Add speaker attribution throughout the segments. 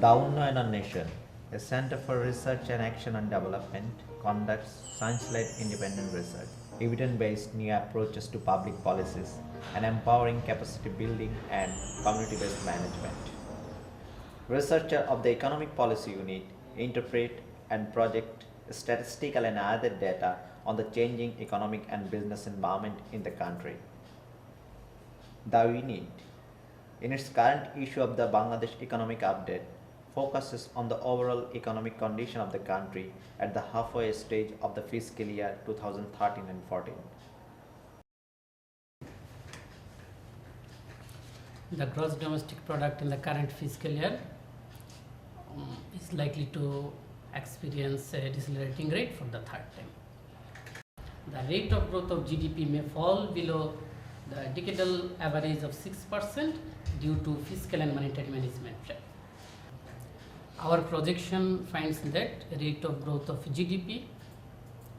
Speaker 1: The Unnayan Onneshan, a center for research and action on development, conducts science-led independent research, evidence-based new approaches to public policies, and empowering capacity building and community-based management. Researcher of the Economic Policy Unit interpret and project statistical and other data on the changing economic and business environment in the country. The unit, in its current issue of the Bangladesh Economic Update, focuses on the overall economic condition of the country at the halfway stage of the fiscal year 2013 and 14.
Speaker 2: The gross domestic product in the current fiscal year is likely to experience a decelerating rate for the third time. The rate of growth of GDP may fall below the decadal average of 6% due to fiscal and monetary management. Our projection finds that rate of growth of GDP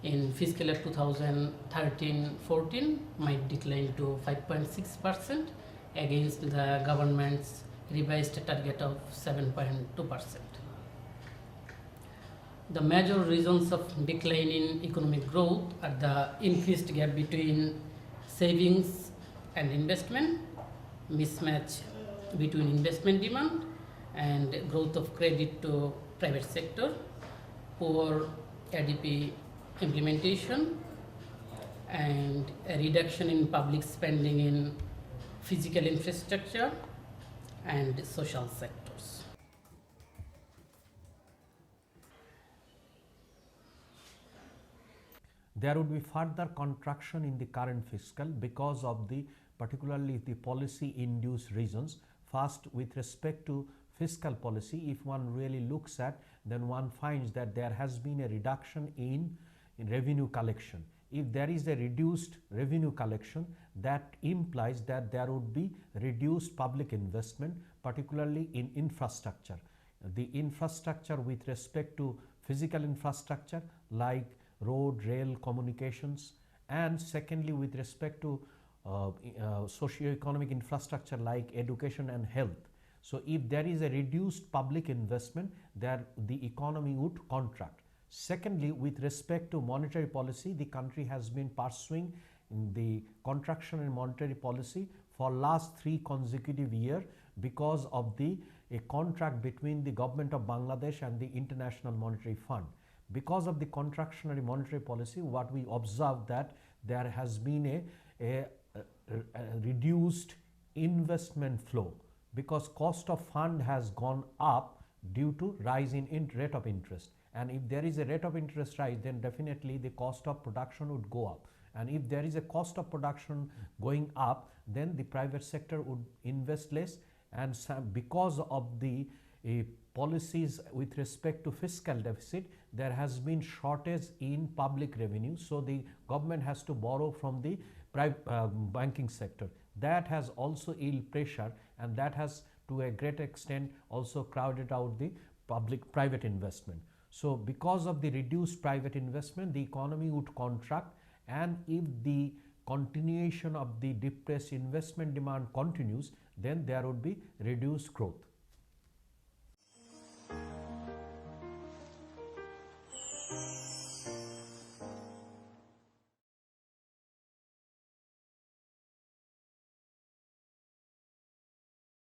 Speaker 2: in fiscal year 2013-14 might decline to 5.6% against the government's revised target of 7.2%. The major reasons of decline in economic growth are the increased gap between savings and investment, mismatch between investment demand and growth of credit to private sector, poor ADP implementation, and a reduction in public spending in physical infrastructure and social sectors.
Speaker 3: There would be further contraction in the current fiscal because of particularly the policy induced reasons. First, with respect to fiscal policy, if one really looks at, then one finds that there has been a reduction in revenue collection. If there is a reduced revenue collection, that implies that there would be reduced public investment, particularly in infrastructure. The infrastructure with respect to physical infrastructure like road, rail, communications, and secondly with respect to socio-economic infrastructure like education and health. So if there is a reduced public investment, the economy would contract. Secondly, with respect to monetary policy, the country has been pursuing the contraction in monetary policy for last 3 consecutive years because of a contract between the government of Bangladesh and the International Monetary Fund. Because of the contractionary monetary policy, what we observe that there has been a reduced investment flow because cost of fund has gone up due to rise in rate of interest. And if there is a rate of interest rise, then definitely the cost of production would go up. And if there is a cost of production going up, then the private sector would invest less. And because of the policies with respect to fiscal deficit, there has been shortage in public revenue. So the government has to borrow from the private banking sector. That has also yield pressure, and that has to a great extent also crowded out the private investment. So because of the reduced private investment, the economy would contract, and if the continuation of the depressed investment demand continues, then there would be reduced growth.